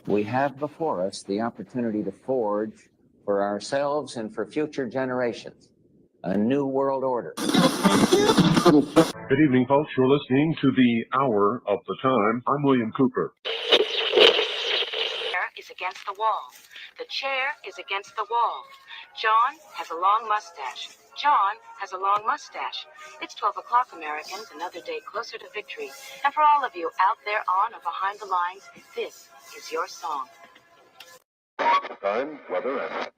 We have before us the opportunity to forge for ourselves and for future generations a new world order. Good evening, folks. You're listening to the Hour of the Time. I'm William Cooper. Is against the wall. The chair is against the wall. John has a long mustache. John has a long mustache. It's 12 o'clock, Americans, another day closer to victory. And for all of you out there on or behind the lines, this is your song. Time, weather, and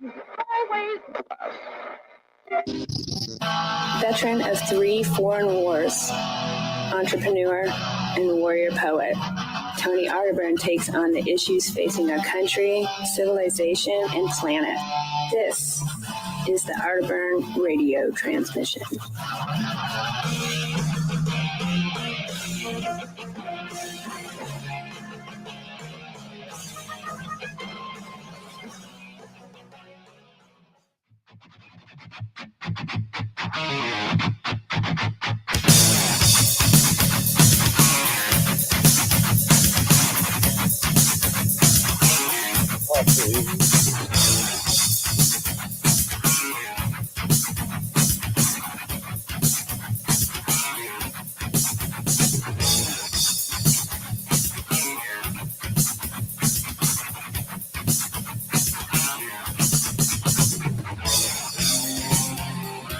Veteran of 3 foreign wars, entrepreneur, and warrior poet, Tony Arterburn takes on the issues facing our country, civilization, and planet. This is the Arterburn radio transmission.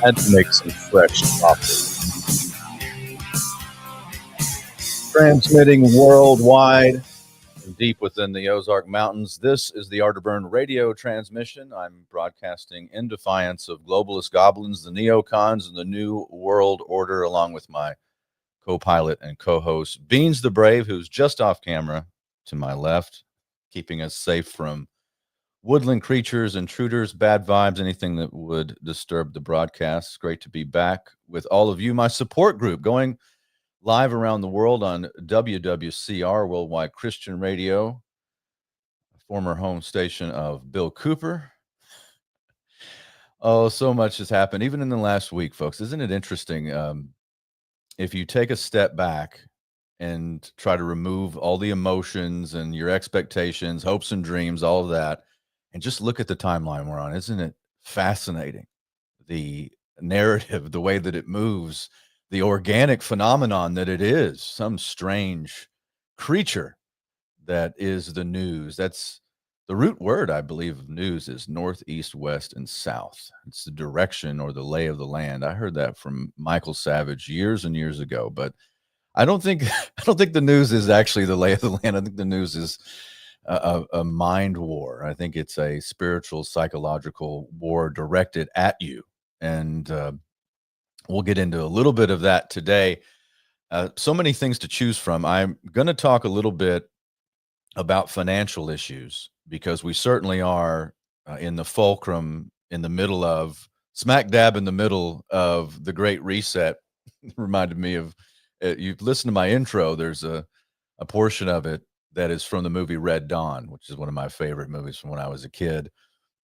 Had to make some fresh coffee. Transmitting worldwide and deep within the Ozark Mountains, this is the Arterburn radio transmission. I'm broadcasting in defiance of globalist goblins, the neocons, and the New World Order, along with my co-pilot and co-host, Beans the Brave, who's just off camera to my left, keeping us safe from woodland creatures, intruders, bad vibes, anything that would disturb the broadcast. It's great to be back with all of you. My support group going live around the world on WWCR, Worldwide Christian Radio, former home station of Bill Cooper. Oh, so much has happened, even in the last week, folks. Isn't it interesting? If you take a step back and try to remove all the emotions and your expectations, hopes and dreams, all of that, and just look at the timeline we're on. Isn't it fascinating? The narrative, the way that it moves, the organic phenomenon that it is, some strange creature that is the news. That's the root word, I believe, of news is north, east, west, and south. It's the direction or the lay of the land. I heard that from Michael Savage years and years ago, but I don't think the news is actually the lay of the land. I think the news is a mind war. I think it's a spiritual, psychological war directed at you. And we'll get into a little bit of that today. So many things to choose from. I'm going to talk a little bit about financial issues because we certainly are in the fulcrum, in the middle of, smack dab in the middle of the Great Reset. Reminded me of, you've listened to my intro, there's a portion of it that is from the movie Red Dawn, which is one of my favorite movies from when I was a kid.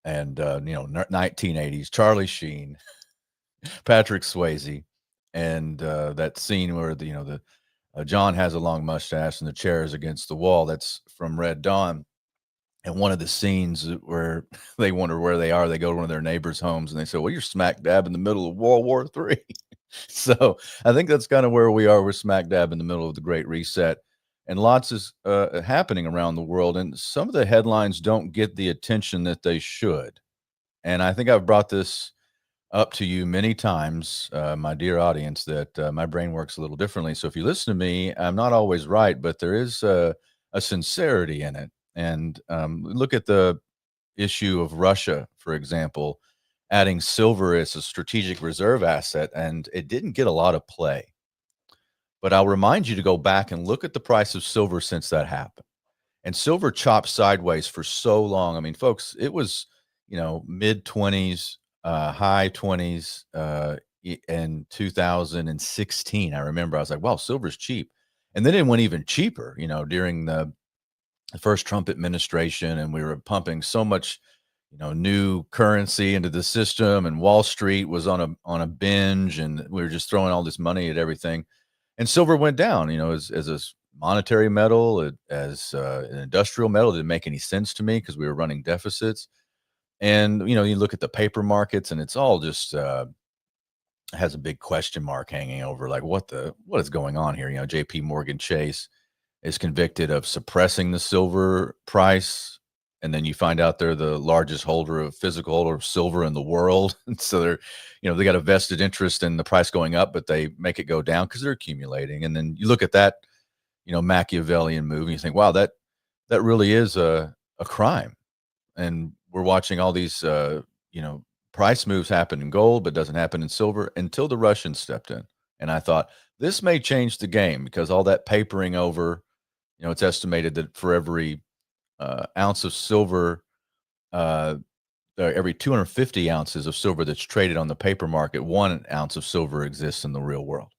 And, 1980s, Charlie Sheen, Patrick Swayze, and that scene where John has a long mustache and the chair is against the wall. That's from Red Dawn. And one of the scenes where they wonder where they are, they go to one of their neighbors' homes and they say, well, you're smack dab in the middle of World War III. So I think that's kind of where we are. We're smack dab in the middle of the Great Reset. And lots is happening around the world. And some of the headlines don't get the attention that they should. And I think I've brought this up to you many times, my dear audience, that my brain works a little differently. So if you listen to me, I'm not always right, but there is a sincerity in it. And look at the issue of Russia, for example, adding silver as a strategic reserve asset, and it didn't get a lot of play. But I'll remind you to go back and look at the price of silver since that happened. And silver chopped sideways for so long. I mean, folks, it was, mid 20s, high 20s in 2016. I remember I was like, wow, silver's cheap. And then it went even cheaper, during the first Trump administration. And we were pumping so much, new currency into the system, and Wall Street was on a binge, and we were just throwing all this money at everything. And silver went down, as a monetary metal, as an industrial metal. It didn't make any sense to me because we were running deficits. And, you look at the paper markets and it's all just has a big question mark hanging over, like what is going on here? JP Morgan Chase is convicted of suppressing the silver price. And then you find out they're the largest physical holder of silver in the world. And so they got a vested interest in the price going up, but they make it go down because they're accumulating. And then you look at that, Machiavellian move and you think, wow, that really is a crime. And we're watching all these, price moves happen in gold, but doesn't happen in silver until the Russians stepped in. And I thought this may change the game because all that papering over, it's estimated that for every ounce of silver, every 250 ounces of silver that's traded on the paper market, 1 ounce of silver exists in the real world.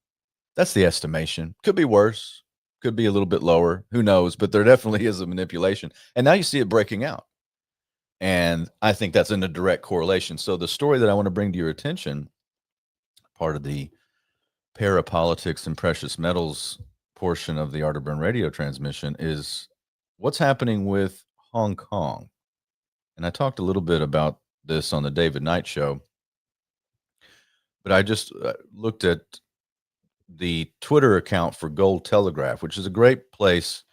That's the estimation. Could be worse, could be a little bit lower. Who knows? But there definitely is a manipulation. And now you see it breaking out. And I think that's in a direct correlation. So the story that I want to bring to your attention, part of the parapolitics and precious metals portion of the Arterburn radio transmission, is what's happening with Hong Kong. And I talked a little bit about this on the David Knight show, but I just looked at the Twitter account for Gold Telegraph, which is a great place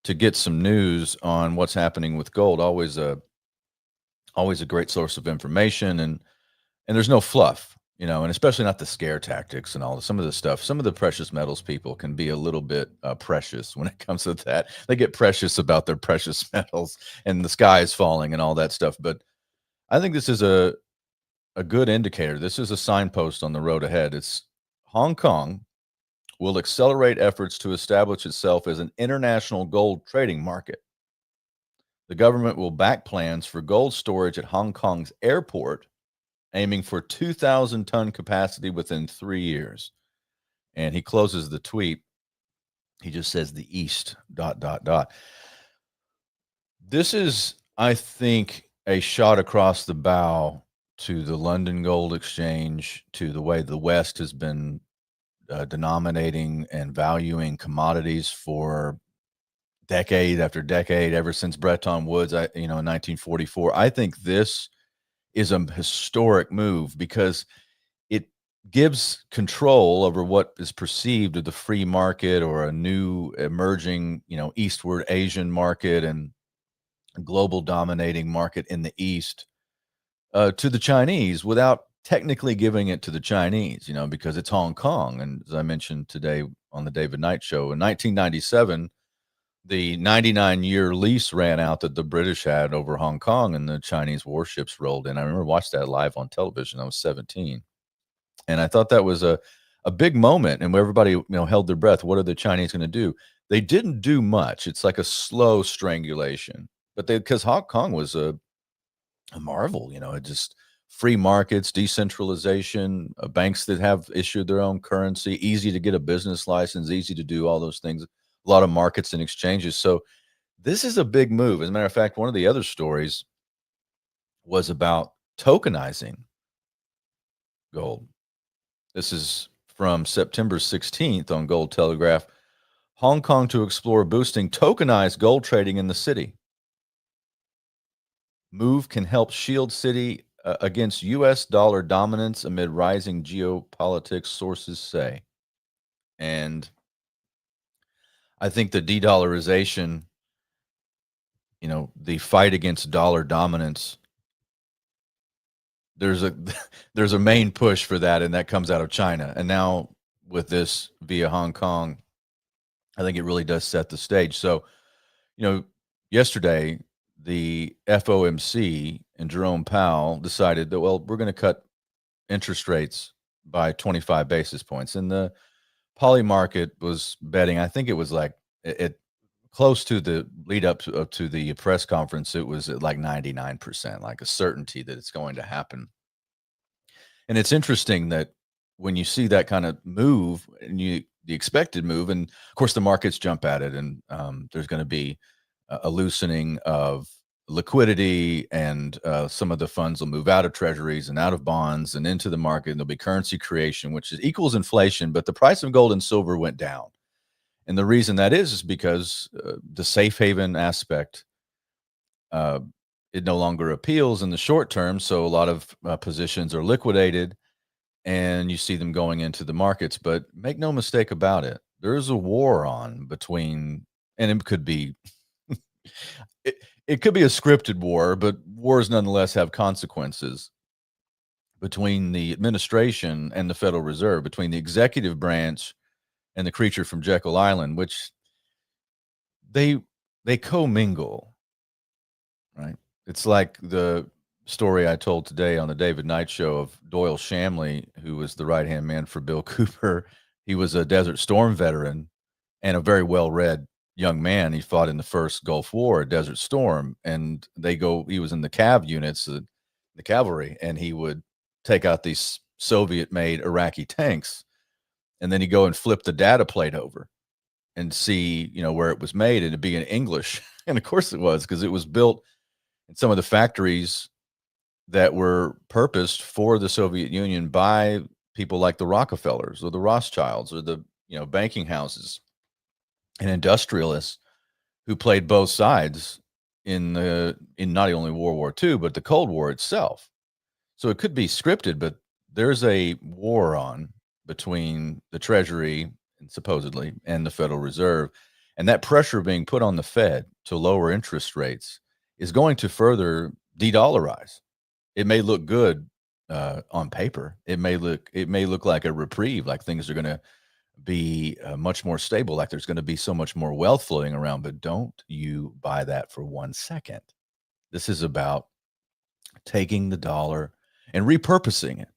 to get some news on what's happening with gold. Always a great source of information, and there's no fluff, and especially not the scare tactics and all. Some of the stuff, some of the precious metals people can be a little bit precious when it comes to that. They get precious about their precious metals and the sky is falling and all that stuff. But I think this is a good indicator. This is a signpost on the road ahead. It's Hong Kong will accelerate efforts to establish itself as an international gold trading market. The government will back plans for gold storage at Hong Kong's airport, aiming for 2,000-ton capacity within 3 years. And he closes the tweet. He just says the East, ... This is, I think, a shot across the bow to the London Gold Exchange, to the way the West has been denominating and valuing commodities for decade after decade, ever since Bretton Woods, in 1944. I think this is a historic move because it gives control over what is perceived of the free market or a new emerging, eastward Asian market and global dominating market in the East to the Chinese without technically giving it to the Chinese, because it's Hong Kong. And as I mentioned today on the David Knight show, in 1997, the 99-year lease ran out that the British had over Hong Kong, and the Chinese warships rolled in. I remember watching that live on television. I was 17. And I thought that was a big moment, and everybody held their breath. What are the Chinese going to do? They didn't do much. It's like a slow strangulation. But because Hong Kong was a marvel, it just free markets, decentralization, banks that have issued their own currency, easy to get a business license, easy to do all those things. A lot of markets and exchanges. So this is a big move. As a matter of fact, one of the other stories was about tokenizing gold. This is from September 16th on Gold Telegraph. Hong Kong to explore boosting tokenized gold trading in the city. Move can help shield city against U.S. dollar dominance amid rising geopolitics, sources say. And I think the de-dollarization, the fight against dollar dominance, there's a main push for that, and that comes out of China. And now with this via Hong Kong, I think it really does set the stage. So, yesterday, the FOMC and Jerome Powell decided that, well, we're going to cut interest rates by 25 basis points. And the poly market was betting, I think it was like it close to the lead up to the press conference, it was at like 99%, like a certainty that it's going to happen. And it's interesting that when you see that kind of move and the expected move, and of course the markets jump at it, and there's going to be a loosening of liquidity, and some of the funds will move out of treasuries and out of bonds and into the market, and there'll be currency creation, which equals inflation. But the price of gold and silver went down. And the reason that is because the safe haven aspect, it no longer appeals in the short term. So a lot of positions are liquidated and you see them going into the markets. But make no mistake about it, there is a war on between, and it could be, it could be a scripted war, but wars nonetheless have consequences between the administration and the Federal Reserve, between the executive branch and the creature from Jekyll Island, which they commingle, right? It's like the story I told today on the David Knight show of Doyle Shamley, who was the right-hand man for Bill Cooper. He was a Desert Storm veteran and a very well-read young man. He fought in the first Gulf War, Desert Storm, and he was in the cav units, the cavalry, and he would take out these Soviet-made Iraqi tanks, and then he'd go and flip the data plate over and see, where it was made, and it'd be in English. And of course it was, because it was built in some of the factories that were purposed for the Soviet Union by people like the Rockefellers or the Rothschilds or the, banking houses and industrialists who played both sides in not only World War II, but the Cold War itself. So it could be scripted, but there's a war on between the Treasury and supposedly and the Federal Reserve. And that pressure being put on the Fed to lower interest rates is going to further de-dollarize. It may look good on paper. It may look like a reprieve, like things are going to be much more stable, like there's going to be so much more wealth flowing around. But don't you buy that for 1 second. This is about taking the dollar and repurposing it.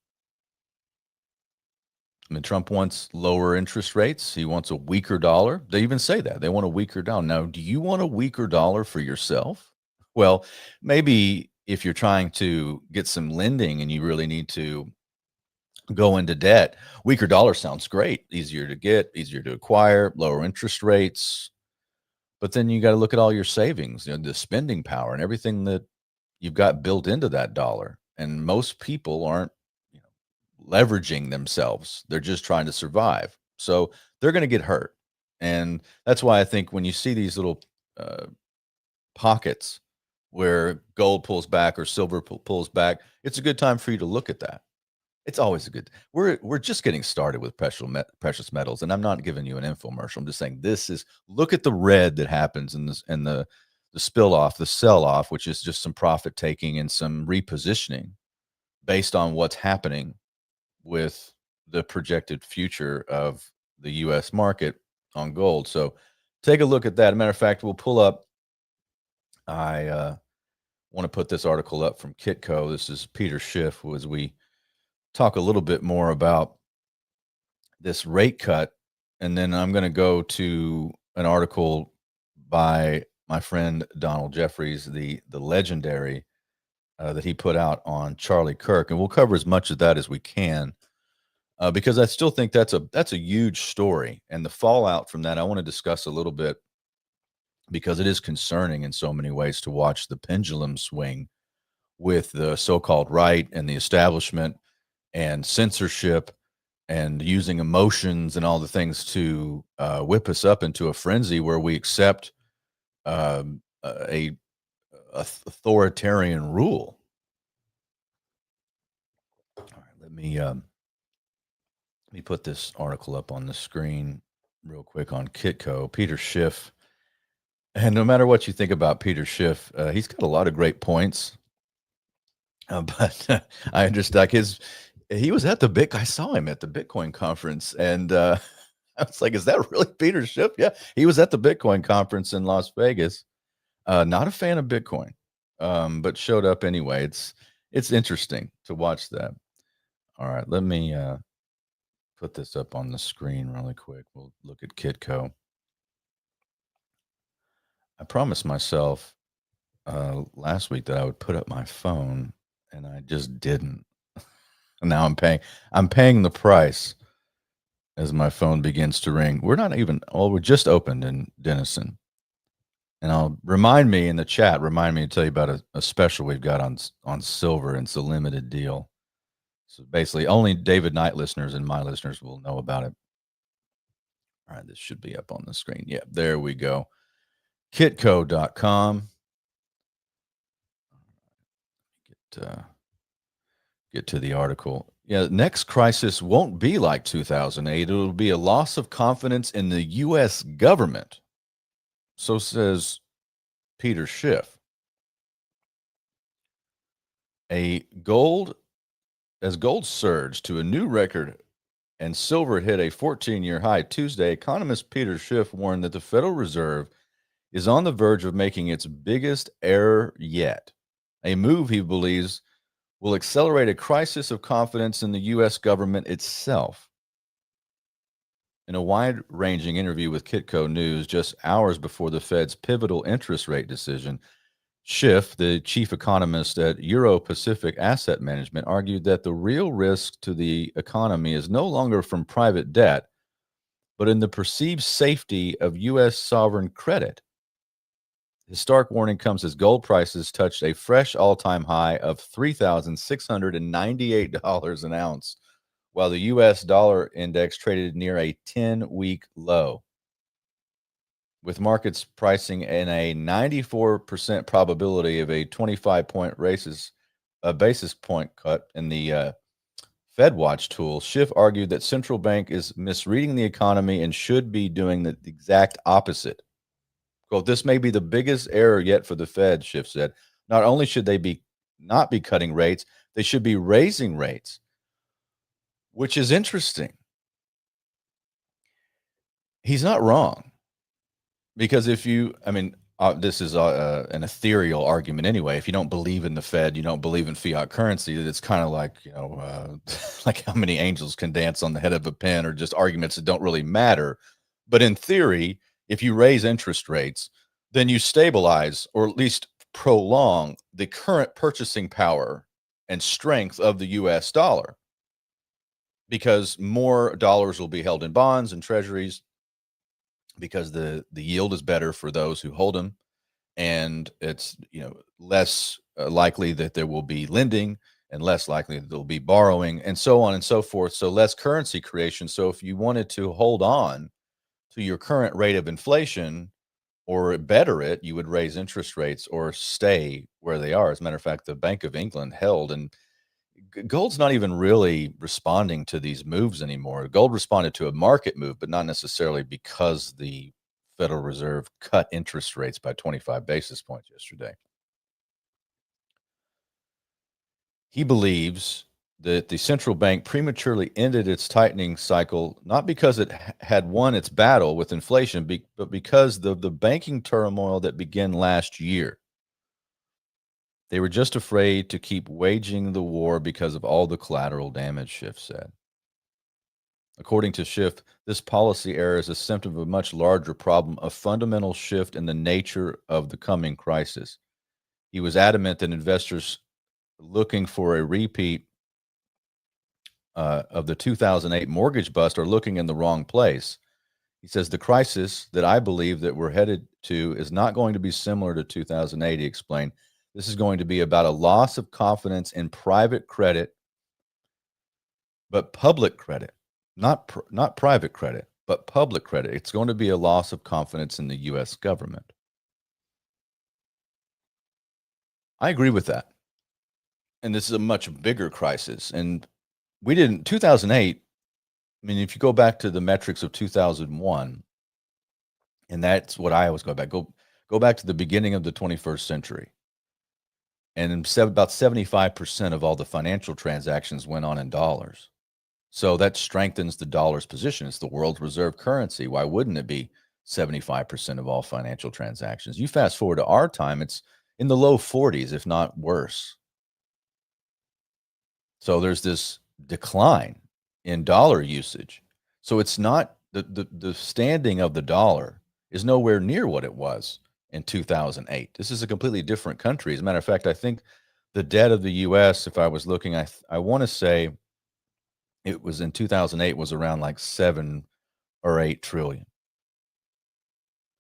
I mean, Trump wants lower interest rates. He wants a weaker dollar. They even say that. They want a weaker dollar. Now, do you want a weaker dollar for yourself? Well, maybe if you're trying to get some lending and you really need to go into debt, weaker dollar sounds great. Easier to get, easier to acquire, lower interest rates. But then you got to look at all your savings, the spending power and everything that you've got built into that dollar. And most people aren't leveraging themselves. They're just trying to survive. So they're going to get hurt. And that's why I think when you see these little pockets where gold pulls back or silver pulls back, it's a good time for you to look at that. It's always a good. We're just getting started with precious metals, and I'm not giving you an infomercial. I'm just saying look at the red that happens in this and the spill off, the sell off, which is just some profit taking and some repositioning based on what's happening with the projected future of the U.S. market on gold. So take a look at that. As a matter of fact, we'll pull up. I want to put this article up from Kitco. This is Peter Schiff, as we talk a little bit more about this rate cut. And then I'm going to go to an article by my friend Donald Jeffries, the legendary that he put out on Charlie Kirk. And we'll cover as much of that as we can because I still think that's a huge story. And the fallout from that, I want to discuss a little bit because it is concerning in so many ways to watch the pendulum swing with the so-called right and the establishment and censorship and using emotions and all the things to whip us up into a frenzy where we accept a authoritarian rule. All right, let me put this article up on the screen real quick on Kitco. Peter Schiff. And no matter what you think about Peter Schiff, he's got a lot of great points. But I understand he was at I saw him at the Bitcoin conference, and I was like, is that really Peter Schiff? Yeah, he was at the Bitcoin conference in Las Vegas. Not a fan of Bitcoin, but showed up anyway. It's interesting to watch that. All right, let me put this up on the screen really quick. We'll look at Kitco. I promised myself last week that I would put up my phone, and I just didn't. And now I'm paying the price as my phone begins to ring. We're just opened in Denison. And remind me in the chat to tell you about a special we've got on silver, and it's a limited deal. So basically only David Knight listeners and my listeners will know about it. All right, this should be up on the screen. Yeah, there we go. Kitco.com. Get to the article. Yeah, next crisis won't be like 2008. It'll be a loss of confidence in the U.S. government. So says Peter Schiff. As gold surged to a new record and silver hit a 14-year high Tuesday, economist Peter Schiff warned that the Federal Reserve is on the verge of making its biggest error yet, a move he believes will accelerate a crisis of confidence in the U.S. government itself. In a wide-ranging interview with Kitco News just hours before the Fed's pivotal interest rate decision, Schiff, the chief economist at Euro Pacific Asset Management, argued that the real risk to the economy is no longer from private debt, but in the perceived safety of U.S. sovereign credit. His stark warning comes as gold prices touched a fresh all-time high of $3,698 an ounce, while the U.S. dollar index traded near a 10-week low, with markets pricing in a 94% probability of a 25-point basis point cut in the FedWatch tool. Schiff argued that central bank is misreading the economy and should be doing the exact opposite. Quote, this may be the biggest error yet for the Fed, Schiff said. Not only should they not be cutting rates, they should be raising rates, which is interesting. He's not wrong. Because this is an ethereal argument anyway. If you don't believe in the Fed, you don't believe in fiat currency, it's kind of like, like how many angels can dance on the head of a pin, or just arguments that don't really matter. But in theory, if you raise interest rates, then you stabilize or at least prolong the current purchasing power and strength of the U.S. dollar, because more dollars will be held in bonds and treasuries, because the yield is better for those who hold them, and it's less likely that there will be lending and less likely that there'll be borrowing, and so on and so forth. So less currency creation. So if you wanted to hold on to your current rate of inflation or better it, you would raise interest rates or stay where they are. As a matter of fact, the Bank of England held, and gold's not even really responding to these moves anymore. Gold responded to a market move, but not necessarily because the Federal Reserve cut interest rates by 25 basis points yesterday. He believes that the central bank prematurely ended its tightening cycle, not because it had won its battle with inflation, but because of the banking turmoil that began last year. They were just afraid to keep waging the war because of all the collateral damage, Schiff said. According to Schiff, this policy error is a symptom of a much larger problem, a fundamental shift in the nature of the coming crisis. He was adamant that investors looking for a repeat of the 2008 mortgage bust are looking in the wrong place. He says, the crisis that I believe that we're headed to is not going to be similar to 2008, he explained. This is going to be about a loss of confidence in private credit, but public credit, not private credit, but public credit. It's going to be a loss of confidence in the U.S. government. I agree with that. And this is a much bigger crisis. And 2008, I mean, if you go back to the metrics of 2001, and that's what I always go back to the beginning of the 21st century. And about 75% of all the financial transactions went on in dollars. So that strengthens the dollar's position. It's the world's reserve currency. Why wouldn't it be 75% of all financial transactions? You fast forward to our time, it's in the low 40s, if not worse. So there's this decline in dollar usage. So it's not the standing of the dollar is nowhere near what it was in 2008. This is a completely different country. As a matter of fact, I think the debt of the U.S., if I was looking, I want to say it was in 2008 was around like 7 or 8 trillion.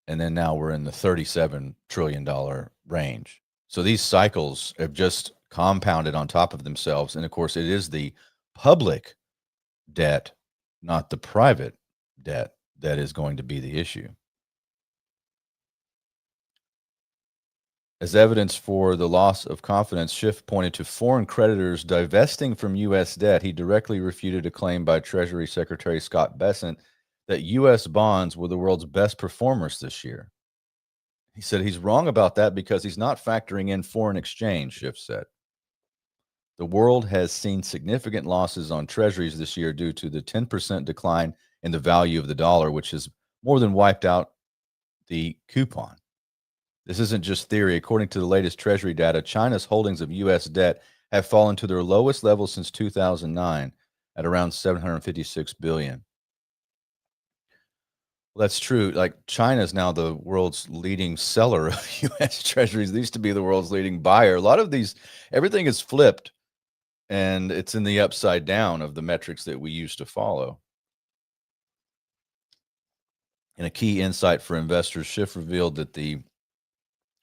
And then now we're in the $37 trillion range. So these cycles have just compounded on top of themselves. And of course, it is the public debt, not the private debt, that is going to be the issue. As evidence for the loss of confidence, Schiff pointed to foreign creditors divesting from U.S. debt. He directly refuted a claim by Treasury Secretary Scott Bessent that U.S. bonds were the world's best performers this year. He said he's wrong about that because he's not factoring in foreign exchange, Schiff said. The world has seen significant losses on treasuries this year due to the 10% decline in the value of the dollar, which has more than wiped out the coupon. This isn't just theory. According to the latest Treasury data, China's holdings of U.S. debt have fallen to their lowest level since 2009 at around $756 billion. Well, that's true. Like, China is now the world's leading seller of U.S. treasuries. They used to be the world's leading buyer. A lot of these, everything is flipped, and it's in the upside down of the metrics that we used to follow. In a key insight for investors, Schiff revealed that the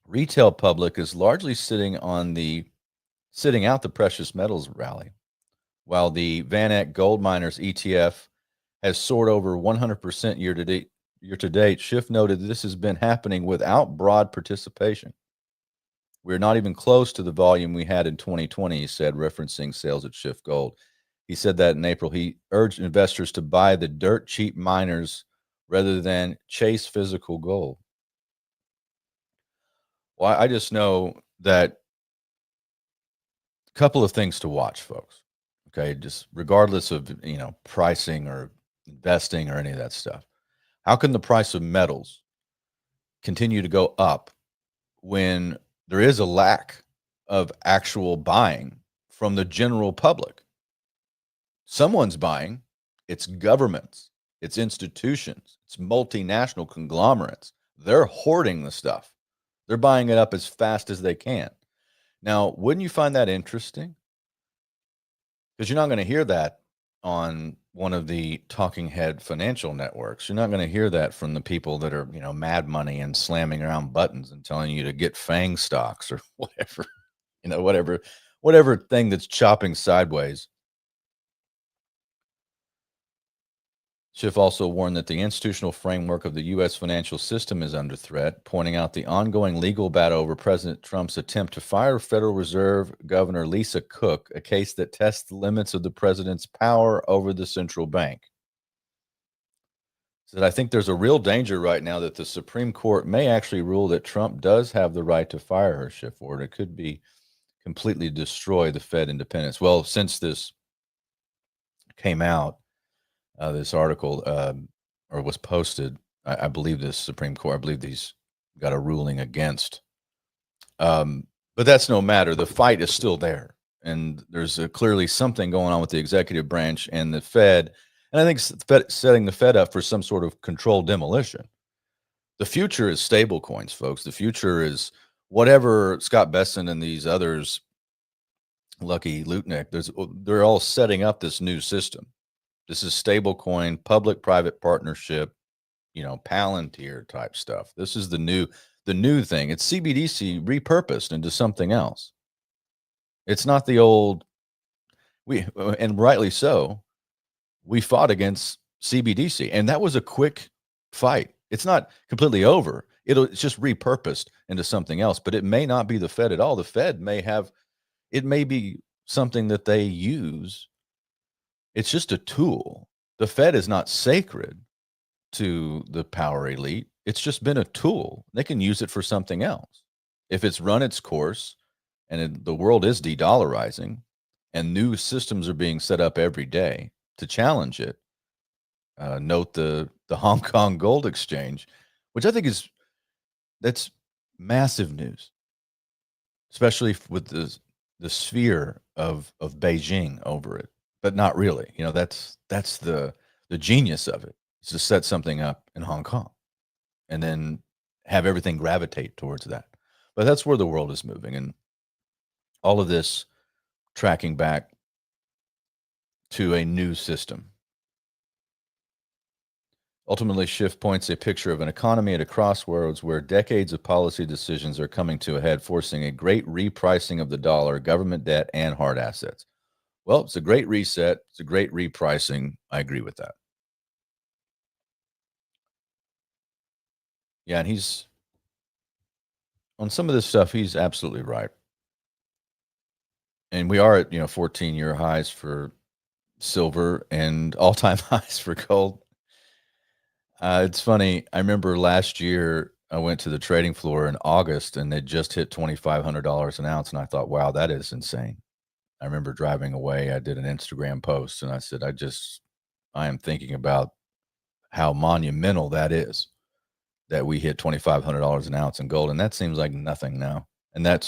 retail public is largely sitting out the precious metals rally, while the VanEck Gold Miners ETF has soared over 100% year to date. Schiff noted this has been happening without broad participation. We're not even close to the volume we had in 2020, he said, referencing sales at Schiff Gold. He said that in April. He urged investors to buy the dirt cheap miners rather than chase physical gold. Well, I just know that a couple of things to watch, folks. Okay, just regardless of, pricing or investing or any of that stuff. How can the price of metals continue to go up when there is a lack of actual buying from the general public? Someone's buying. It's governments, it's institutions, it's multinational conglomerates. They're hoarding the stuff. They're buying it up as fast as they can. Now, wouldn't you find that interesting? Because you're not going to hear that on one of the talking head financial networks. You're not going to hear that from the people that are, mad money and slamming around buttons and telling you to get FANG stocks or whatever, whatever thing that's chopping sideways. Schiff also warned that the institutional framework of the U.S. financial system is under threat, pointing out the ongoing legal battle over President Trump's attempt to fire Federal Reserve Governor Lisa Cook, a case that tests the limits of the president's power over the central bank. Said, I think there's a real danger right now that the Supreme Court may actually rule that Trump does have the right to fire her, Schiff warned. It could be completely destroy the Fed independence. Well, since this came out, this article or was posted, I believe the Supreme Court, I believe these got a ruling against. But that's no matter. The fight is still there. And there's clearly something going on with the executive branch and the Fed. And I think setting the Fed up for some sort of controlled demolition. The future is stable coins, folks. The future is whatever Scott Bessent and these others, Lucky Lutnick, they're all setting up this new system. This is stablecoin, public-private partnership, Palantir type stuff. This is the new thing. It's CBDC repurposed into something else. It's not the old. And rightly so. We fought against CBDC, and that was a quick fight. It's not completely over. It's just repurposed into something else. But it may not be the Fed at all. The Fed may be something that they use. It's just a tool. The Fed is not sacred to the power elite. It's just been a tool. They can use it for something else. If it's run its course and the world is de-dollarizing and new systems are being set up every day to challenge it, note the Hong Kong Gold Exchange, which I think that's massive news, especially with the sphere of Beijing over it. But not really. That's the genius of it, is to set something up in Hong Kong and then have everything gravitate towards that. But that's where the world is moving. And all of this tracking back to a new system. Ultimately, Schiff points a picture of an economy at a crossroads where decades of policy decisions are coming to a head, forcing a great repricing of the dollar, government debt, and hard assets. Well, it's a great reset. It's a great repricing. I agree with that. Yeah, and he's on some of this stuff, he's absolutely right. And we are at 14-year highs for silver and all-time highs for gold. It's funny. I remember last year I went to the trading floor in August and it just hit $2,500 an ounce, and I thought, wow, that is insane. I remember driving away. I did an Instagram post and I said, I am thinking about how monumental that is that we hit $2,500 an ounce in gold, and that seems like nothing now. And I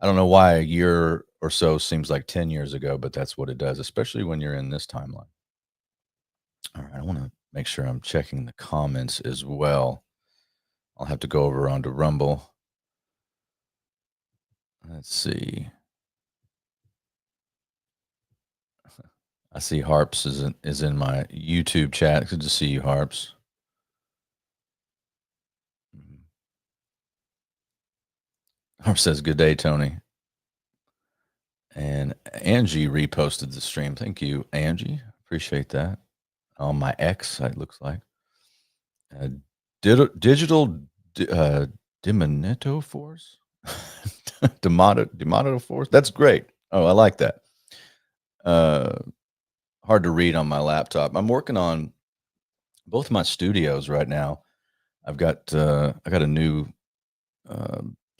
don't know why a year or so seems like 10 years ago, but that's what it does, especially when you're in this timeline. All right, I want to make sure I'm checking the comments as well. I'll have to go over onto Rumble. Let's see. I see Harps is in my YouTube chat. Good to see you, Harps. Harps says, good day, Tony. And Angie reposted the stream. Thank you, Angie. Appreciate that. On my X, it looks like. Digital Dimonito Force? Dimonito Force? That's great. Oh, I like that. Hard to read on my laptop. I'm working on both my studios right now. I got a new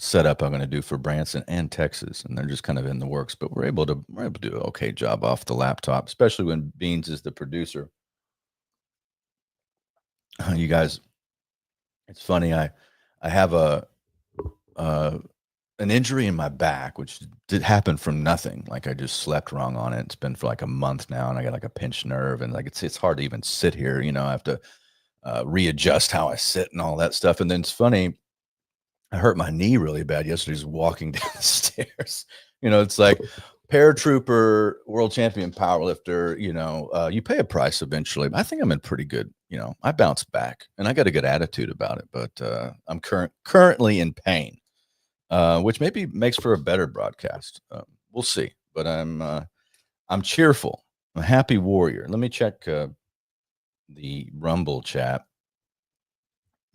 setup I'm going to do for Branson and Texas, and they're just kind of in the works. But we're able to do an okay job off the laptop, especially when Beans is the producer. You guys, it's funny. I have an injury in my back, which did happen from nothing. Like I just slept wrong on it. It's been for like a month now, and I got like a pinched nerve, and like it's hard to even sit here. I have to readjust how I sit and all that stuff. And then it's funny. I hurt my knee really bad yesterday just walking down the stairs. It's like paratrooper, world champion powerlifter, you pay a price eventually. But I think I'm in pretty good, I bounced back and I got a good attitude about it, but I'm currently in pain, which maybe makes for a better broadcast. We'll see, but I'm cheerful. I'm a happy warrior. Let me check the Rumble chat.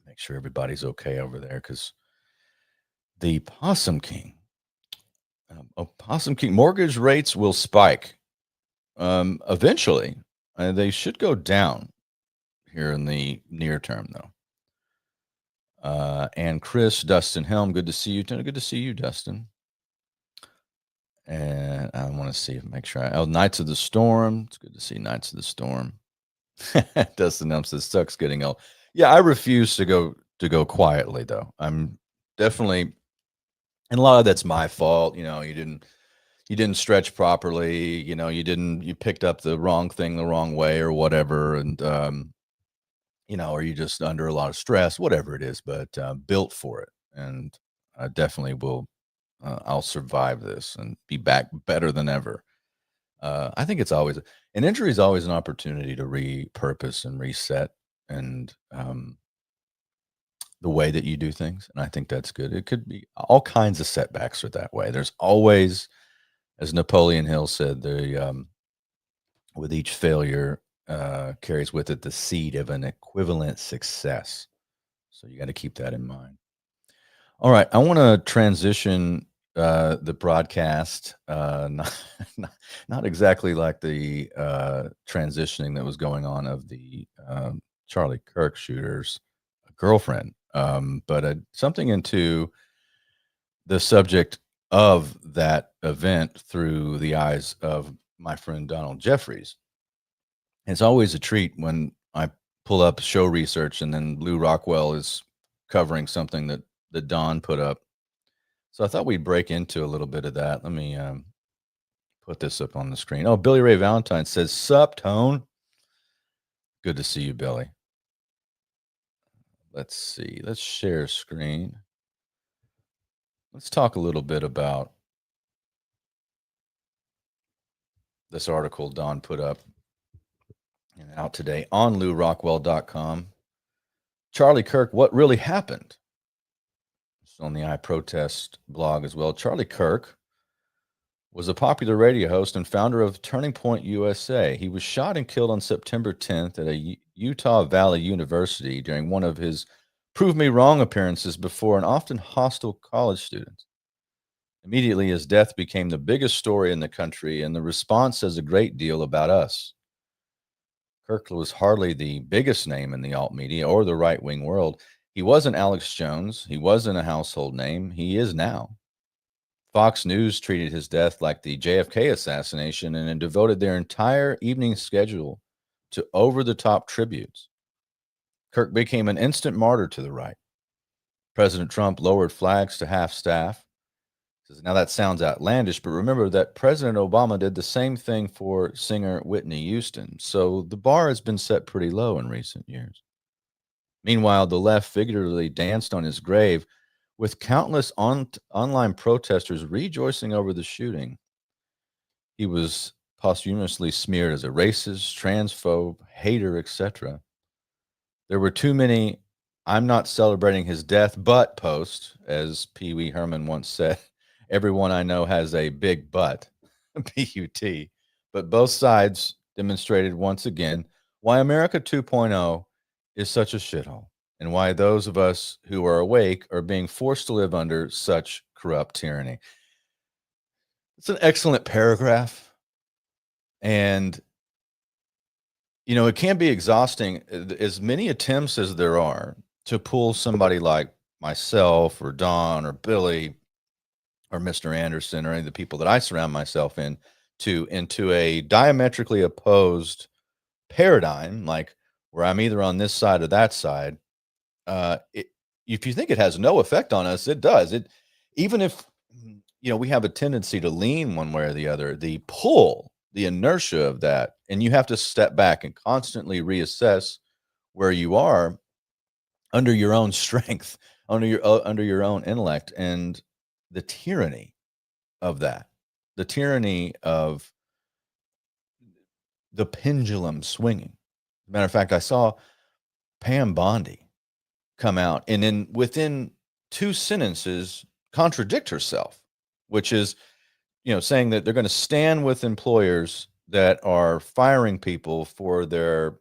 Make sure everybody's okay over there, because the Possum King. Possum King, mortgage rates will spike eventually. They should go down here in the near term, though. And Chris, Dustin Helm, good to see you. Good to see you, Dustin. And I want to make sure. Knights of the Storm. It's good to see Knights of the Storm. Dustin Helm says, sucks getting old. Yeah, I refuse to go quietly, though. I'm definitely. And a lot of that's my fault. You didn't stretch properly. You picked up the wrong thing the wrong way or whatever. And, or you just under a lot of stress, whatever it is, but built for it. And I definitely will, I'll survive this and be back better than ever. I think it's always, an injury is always an opportunity to repurpose and reset and, the way that you do things. And I think that's good. It could be all kinds of setbacks are that way. There's always, as Napoleon Hill said, with each failure carries with it the seed of an equivalent success. So you got to keep that in mind. All right. I want to transition the broadcast, not exactly like the transitioning that was going on of the Charlie Kirk shooter's girlfriend, but something into the subject of that event through the eyes of my friend Donald Jeffries. It's always a treat when I pull up show research and then Lou Rockwell is covering something that Don put up. So I thought we'd break into a little bit of that. Let me put this up on the screen. Oh, Billy Ray Valentine says, sup, Tone? Good to see you, Billy. Let's see. Let's share screen. Let's talk a little bit about this article Don put up and out today on LouRockwell.com. Charlie Kirk, what really happened? It's on the iProtest blog as well. Charlie Kirk was a popular radio host and founder of Turning Point USA. He was shot and killed on September 10th at a Utah Valley University during one of his prove me wrong appearances before and often hostile college students. Immediately, his death became the biggest story in the country, and the response says a great deal about us. Kirk was hardly the biggest name in the alt media or the right wing world. He wasn't Alex Jones. He wasn't a household name. He is now. Fox News treated his death like the JFK assassination and devoted their entire evening schedule to over the top tributes. Kirk became an instant martyr to the right. President Trump lowered flags to half staff. Now that sounds outlandish, but remember that President Obama did the same thing for singer Whitney Houston. So the bar has been set pretty low in recent years. Meanwhile, the left figuratively danced on his grave, with countless online protesters rejoicing over the shooting. He was posthumously smeared as a racist, transphobe, hater, etc. There were too many "I'm not celebrating his death, but" posts, as Pee Wee Herman once said. Everyone I know has a big butt, B-U-T. But both sides demonstrated once again why America 2.0 is such a shithole, and why those of us who are awake are being forced to live under such corrupt tyranny. It's an excellent paragraph. And, you know, it can be exhausting, as many attempts as there are to pull somebody like myself or Don or Billy or Mr. Anderson or any of the people that I surround myself into a diametrically opposed paradigm, like where I'm either on this side or that side. If you think it has no effect on us, it does. It, even if, you know, we have a tendency to lean one way or the other, the pull, the inertia of that, and you have to step back and constantly reassess where you are under your own strength, under your own intellect, and the tyranny of that, the tyranny of the pendulum swinging. As a matter of fact, I saw Pam Bondi come out and then within 2 sentences contradict herself, which is, you know, saying that they're going to stand with employers that are firing people for their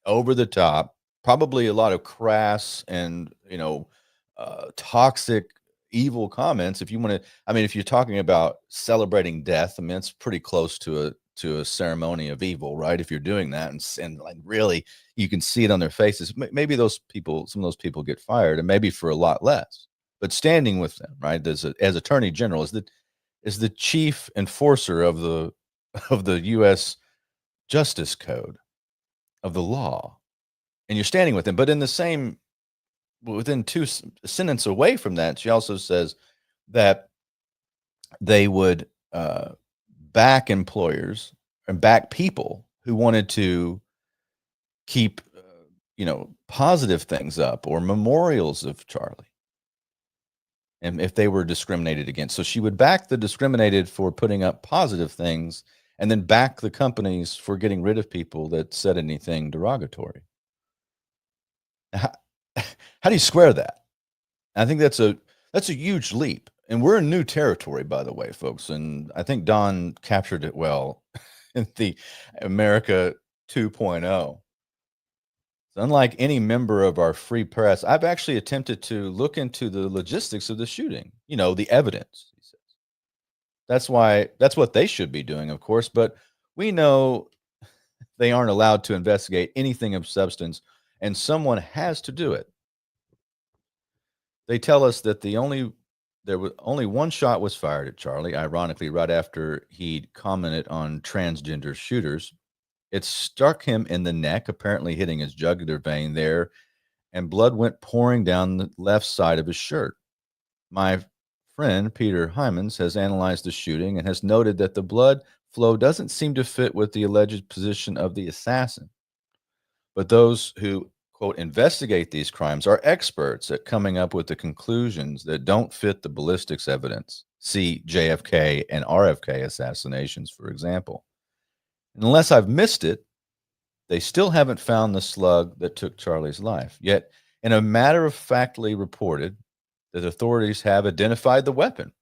over the top, probably a lot of crass and, you know, toxic, evil comments. If you want to, I mean, if you're talking about celebrating death, I mean, it's pretty close to a ceremony of evil, right? If you're doing that, and like really, you can see it on their faces. Maybe those people, some of those people get fired, and maybe for a lot less. But standing with them, right, as Attorney General, is the chief enforcer of the U.S. Justice Code, of the law, and you're standing with them. But in the same, within 2 sentences away from that, she also says that they would back employers and back people who wanted to keep, you know, positive things up or memorials of Charlie, and if they were discriminated against. So she would back the discriminated for putting up positive things, and then back the companies for getting rid of people that said anything derogatory. How do you square that? I think that's a huge leap, and we're in new territory, by the way, folks. And I think Don captured it well in the America 2.0. Unlike any member of our free press, I've actually attempted to look into the logistics of the shooting. You know, the evidence. He says that's what they should be doing, of course. But we know they aren't allowed to investigate anything of substance, and someone has to do it. They tell us that there was only one shot was fired at Charlie, ironically, right after he'd commented on transgender shooters. It struck him in the neck, apparently hitting his jugular vein there, and blood went pouring down the left side of his shirt. My friend, Peter Hymans, has analyzed the shooting and has noted that the blood flow doesn't seem to fit with the alleged position of the assassin. But those who, quote, investigate these crimes are experts at coming up with the conclusions that don't fit the ballistics evidence. See JFK and RFK assassinations, for example. And unless I've missed it, they still haven't found the slug that took Charlie's life. Yet, in a matter-of-factly reported that authorities have identified the weapon.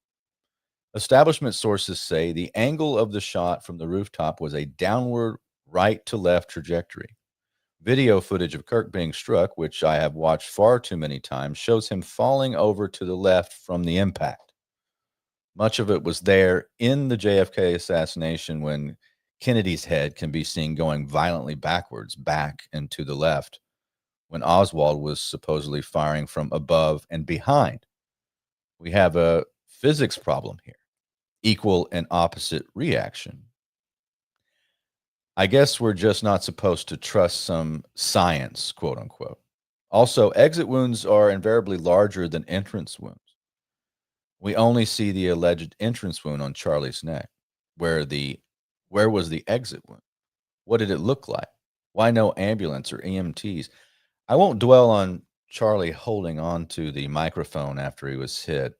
Establishment sources say the angle of the shot from the rooftop was a downward right to left trajectory. Video footage of Kirk being struck, which I have watched far too many times, shows him falling over to the left from the impact. Much of it was there in the JFK assassination when Kennedy's head can be seen going violently backwards, back and to the left, when Oswald was supposedly firing from above and behind. We have a physics problem here, equal and opposite reaction. I guess we're just not supposed to trust some science, quote unquote. Also, exit wounds are invariably larger than entrance wounds. We only see the alleged entrance wound on Charlie's neck. Where was the exit wound? What did it look like? Why no ambulance or EMTs? I won't dwell on Charlie holding on to the microphone after he was hit.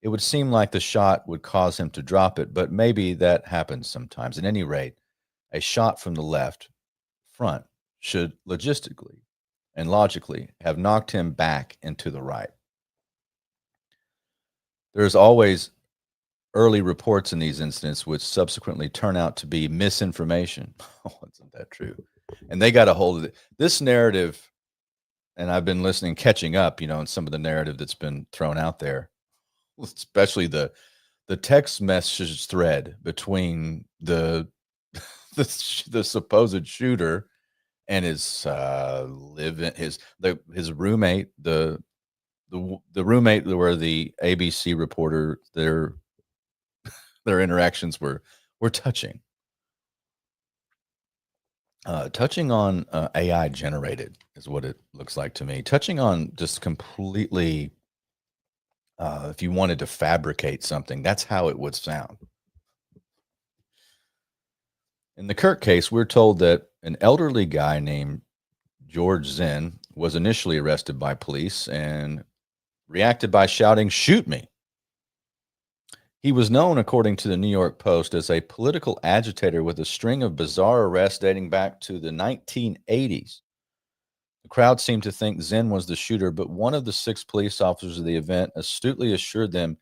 It would seem like the shot would cause him to drop it, but maybe that happens sometimes. At any rate, a shot from the left front should logistically and logically have knocked him back into the right. There's always early reports in these incidents which subsequently turn out to be misinformation. Oh, isn't that true? And they got a hold of it. This narrative, and I've been listening, catching up, in some of the narrative that's been thrown out there, especially the text message thread between the supposed shooter and his his roommate, the roommate where the ABC reporter, their interactions were touching. Touching on AI generated is what it looks like to me. Touching on just completely, if you wanted to fabricate something, that's how it would sound. In the Kirk case, we're told that an elderly guy named George Zinn was initially arrested by police and reacted by shouting, "Shoot me." He was known, according to the New York Post, as a political agitator with a string of bizarre arrests dating back to the 1980s. The crowd seemed to think Zinn was the shooter, but one of the 6 police officers of the event astutely assured them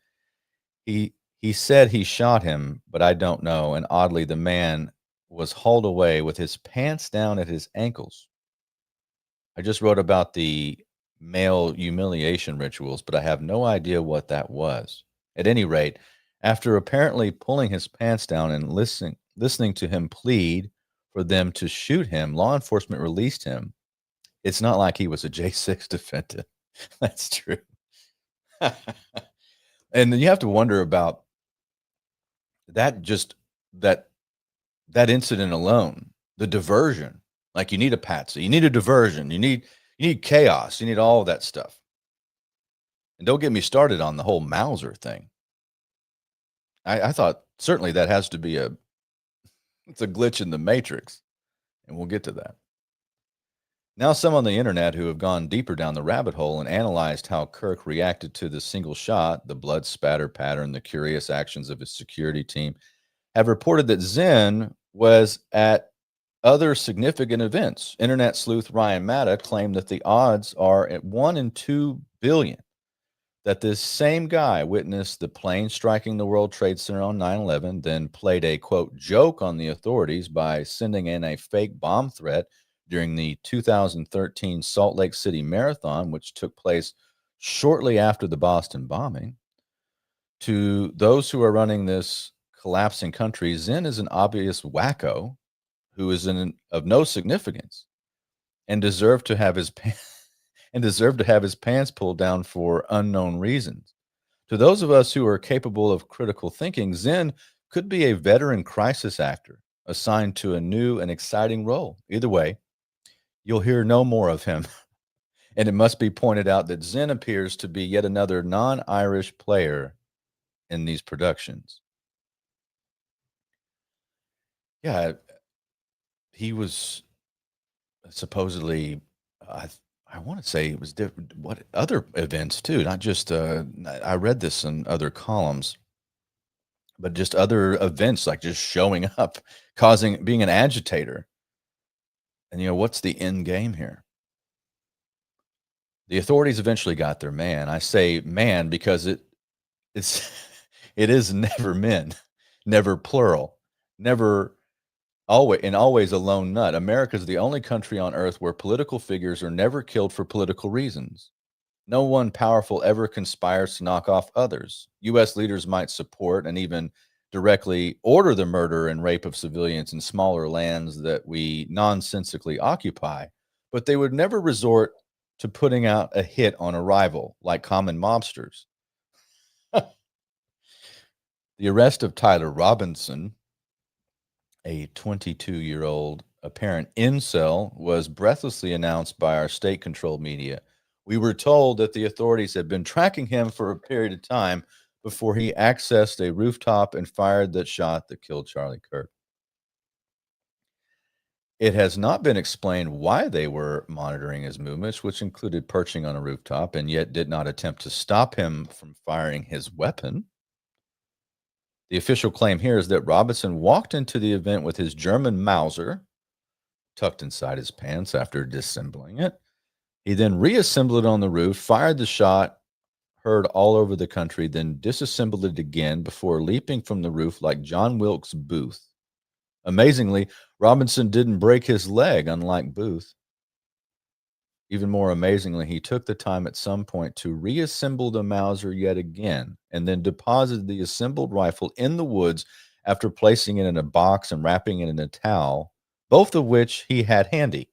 he said he shot him, but I don't know. And oddly, the man was hauled away with his pants down at his ankles. I just wrote about the male humiliation rituals, but I have no idea what that was. At any rate, after apparently pulling his pants down and listening to him plead for them to shoot him, law enforcement released him. It's not like he was a J6 defendant. That's true. And you have to wonder about that, just that incident alone, the diversion. Like, you need a patsy, you need a diversion, you need chaos, you need all of that stuff. And don't get me started on the whole Mauser thing. I thought certainly that has to be it's a glitch in the matrix, and we'll get to that. Now, some on the internet who have gone deeper down the rabbit hole and analyzed how Kirk reacted to the single shot, the blood spatter pattern, the curious actions of his security team, have reported that Zinn was at other significant events. Internet sleuth Ryan Matta claimed that the odds are at 1 in 2 billion that this same guy witnessed the plane striking the World Trade Center on 9/11, then played a, quote, joke on the authorities by sending in a fake bomb threat during the 2013 Salt Lake City Marathon, which took place shortly after the Boston bombing. To those who are running this collapsing country, Zinn is an obvious wacko who is of no significance and deserved to have his pants pulled down for unknown reasons. To those of us who are capable of critical thinking, Zinn could be a veteran crisis actor assigned to a new and exciting role. Either way, you'll hear no more of him. And it must be pointed out that Zinn appears to be yet another non-Irish player in these productions. Yeah, he was supposedly, I want to say it was different. What other events too? Not just I read this in other columns, but just other events, like just showing up, being an agitator. And what's the end game here? The authorities eventually got their man. I say man because it is never men, never plural, never always a lone nut. America's the only country on earth where political figures are never killed for political reasons. No one powerful ever conspires to knock off others. U.S. leaders might support and even directly order the murder and rape of civilians in smaller lands that we nonsensically occupy, but they would never resort to putting out a hit on a rival like common mobsters. The arrest of Tyler Robinson, a 22-year-old apparent incel, was breathlessly announced by our state-controlled media. We were told that the authorities had been tracking him for a period of time before he accessed a rooftop and fired the shot that killed Charlie Kirk. It has not been explained why they were monitoring his movements, which included perching on a rooftop, and yet did not attempt to stop him from firing his weapon. The official claim here is that Robinson walked into the event with his German Mauser tucked inside his pants after disassembling it. He then reassembled it on the roof, fired the shot heard all over the country, then disassembled it again before leaping from the roof like John Wilkes Booth. Amazingly, Robinson didn't break his leg, unlike Booth. Even more amazingly, he took the time at some point to reassemble the Mauser yet again and then deposited the assembled rifle in the woods after placing it in a box and wrapping it in a towel, both of which he had handy.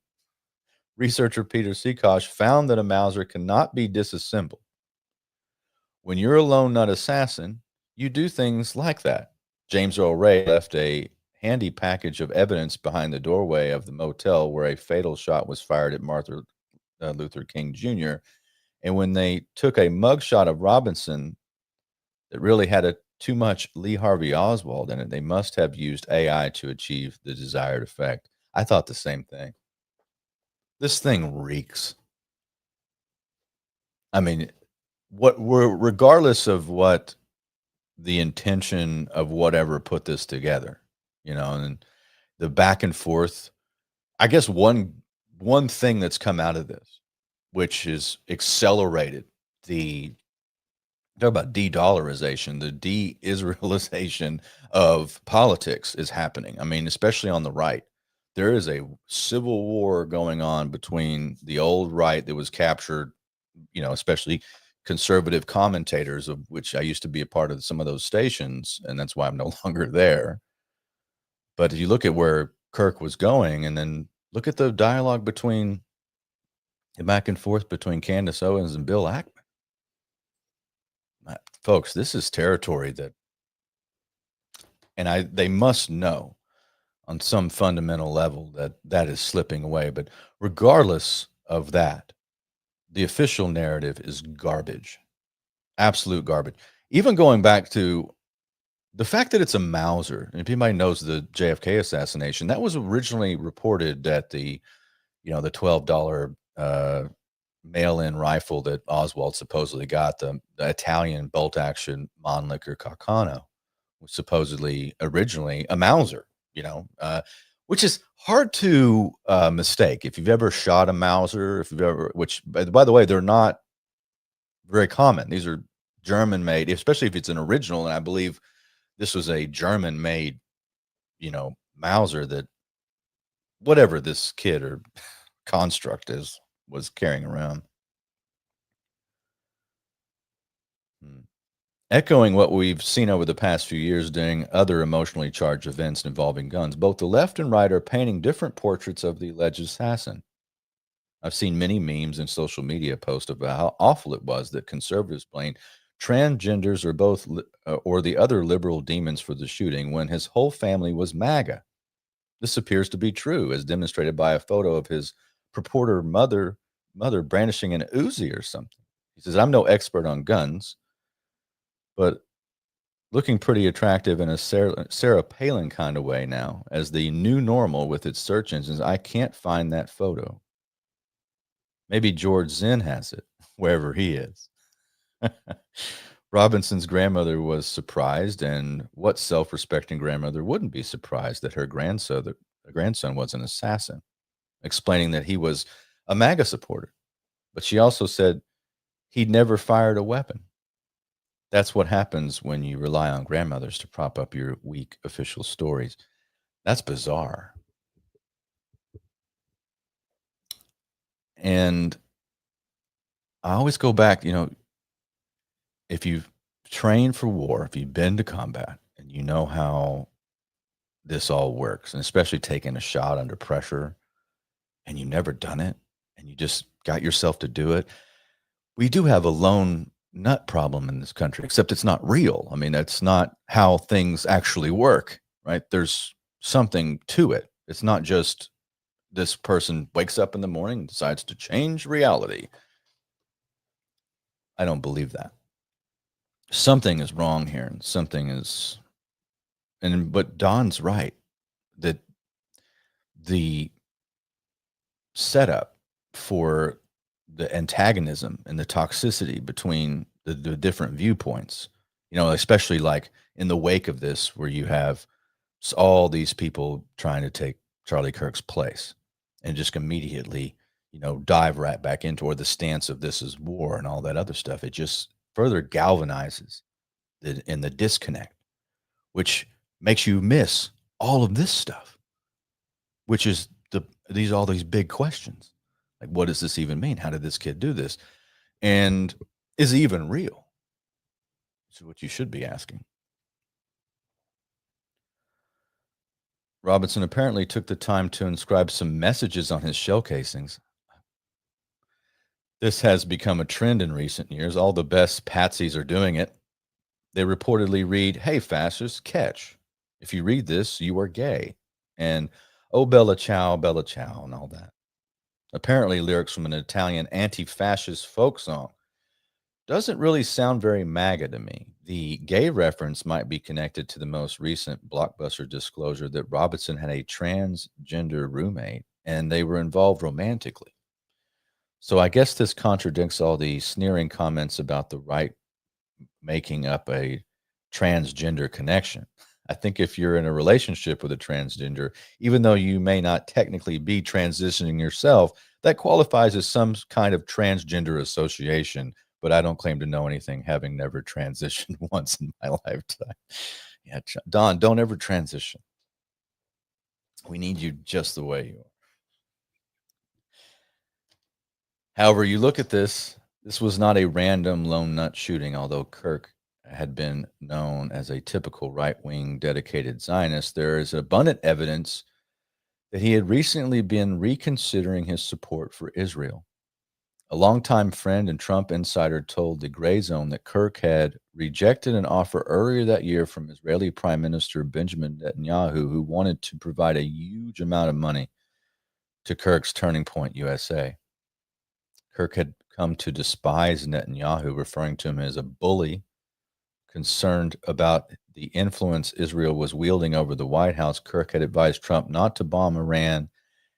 Researcher Peter Sekosh found that a Mauser cannot be disassembled. When you're a lone nut assassin, you do things like that. James Earl Ray left a handy package of evidence behind the doorway of the motel where a fatal shot was fired at Martin Luther King Jr. And when they took a mugshot of Robinson that really had too much Lee Harvey Oswald in it, they must have used AI to achieve the desired effect. I thought the same thing. This thing reeks. I mean, regardless of what the intention of whatever put this together, and the back and forth, I guess one thing that's come out of this, which is accelerated talk about de-dollarization, the de-Israelization of politics is happening. I mean, especially on the right. There is a civil war going on between the old right that was captured, especially conservative commentators, of which I used to be a part of some of those stations, and that's why I'm no longer there. But if you look at where Kirk was going, and then look at the dialogue between the back and forth between Candace Owens and Bill Ackman. Folks, this is territory they must know on some fundamental level that is slipping away. But regardless of that, the official narrative is garbage, absolute garbage. Even going back to the fact that it's a Mauser, and if anybody knows the JFK assassination, that was originally reported that the $12 mail-in rifle that Oswald supposedly got, the Italian bolt-action Mannlicher Carcano, was supposedly originally a Mauser, which is hard to mistake. If you've ever shot a Mauser, which, by the way, they're not very common. These are German-made, especially if it's an original, and I believe this was a German-made, Mauser that whatever this kid or construct was carrying around. Echoing what we've seen over the past few years during other emotionally charged events involving guns, both the left and right are painting different portraits of the alleged assassin. I've seen many memes and social media posts about how awful it was that conservatives blamed transgenders or the other liberal demons for the shooting when his whole family was MAGA. This appears to be true, as demonstrated by a photo of his purported mother brandishing an Uzi or something. He says, "I'm no expert on guns, but looking pretty attractive in a Sarah Palin kind of way now, as the new normal with its search engines. I can't find that photo. Maybe George Zinn has it, wherever he is." Robinson's grandmother was surprised, and what self-respecting grandmother wouldn't be surprised that her grandson was an assassin, explaining that he was a MAGA supporter. But she also said he'd never fired a weapon. That's what happens when you rely on grandmothers to prop up your weak official stories. That's bizarre. And I always go back, if you've trained for war, if you've been to combat and you know how this all works, and especially taking a shot under pressure and you've never done it and you just got yourself to do it. We do have a lone nut problem in this country, except it's not real. I mean, that's not how things actually work, right? There's something to it. It's not just this person wakes up in the morning and decides to change reality. I don't believe that. Something is wrong here, and but Don's right that the setup for the antagonism and the toxicity between the different viewpoints, especially like in the wake of this, where you have all these people trying to take Charlie Kirk's place and just immediately, dive right back into, or the stance of this is war and all that other stuff. It just further galvanizes the disconnect, which makes you miss all of this stuff, which is all these big questions. Like, what does this even mean? How did this kid do this? And is it even real? This is what you should be asking. Robinson apparently took the time to inscribe some messages on his shell casings. This has become a trend in recent years. All the best patsies are doing it. They reportedly read, "Hey, fascists, catch. If you read this, you are gay." And, "Oh, bella ciao," and all that. Apparently lyrics from an Italian anti-fascist folk song. Doesn't really sound very MAGA to me. The gay reference might be connected to the most recent Blockbuster disclosure that Robinson had a transgender roommate and they were involved romantically. So I guess this contradicts all the sneering comments about the right making up a transgender connection. I think if you're in a relationship with a transgender, even though you may not technically be transitioning yourself, that qualifies as some kind of transgender association. But I don't claim to know anything, having never transitioned once in my lifetime. Yeah, Don, don't ever transition. We need you just the way you are. However, you look at this was not a random lone nut shooting, although Kirk had been known as a typical right-wing dedicated Zionist. There is abundant evidence that he had recently been reconsidering his support for Israel. A longtime friend and Trump insider told the Gray Zone that Kirk had rejected an offer earlier that year from Israeli Prime Minister Benjamin Netanyahu, who wanted to provide a huge amount of money to Kirk's Turning Point USA. Kirk had come to despise Netanyahu, referring to him as a bully. Concerned about the influence Israel was wielding over the White House, Kirk had advised Trump not to bomb Iran,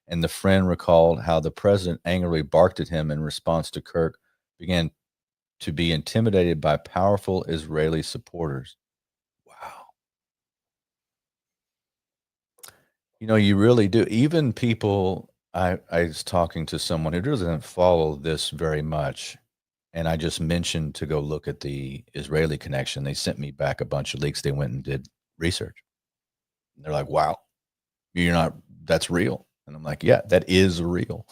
and the friend recalled how the president angrily barked at him in response to Kirk began to be intimidated by powerful Israeli supporters. Wow. You really do. Even people, I was talking to someone who doesn't follow this very much, and I just mentioned to go look at the Israeli connection. They sent me back a bunch of leaks. They went and did research. And they're like, wow, that's real. And I'm like, yeah, that is real.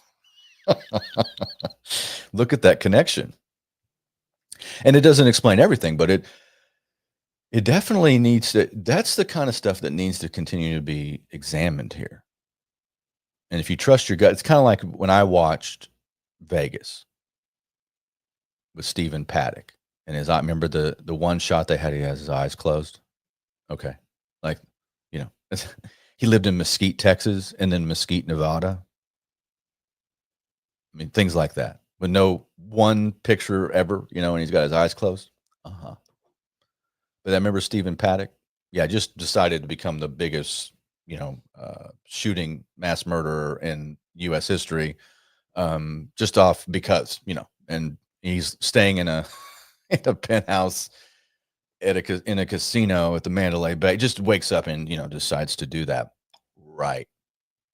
Look at that connection. And it doesn't explain everything, but it definitely needs to, that's the kind of stuff that needs to continue to be examined here. And if you trust your gut, it's kind of like when I watched Vegas with Stephen Paddock and I remember the one shot they had, he has his eyes closed. Okay. Like, he lived in Mesquite, Texas, and then Mesquite, Nevada. I mean, things like that. With no one picture ever, and he's got his eyes closed. Uh-huh. But I remember Stephen Paddock. Yeah, just decided to become the biggest, shooting mass murderer in U.S. history, just off because, and he's staying in a penthouse in a casino at the Mandalay Bay. Just wakes up and decides to do that, right?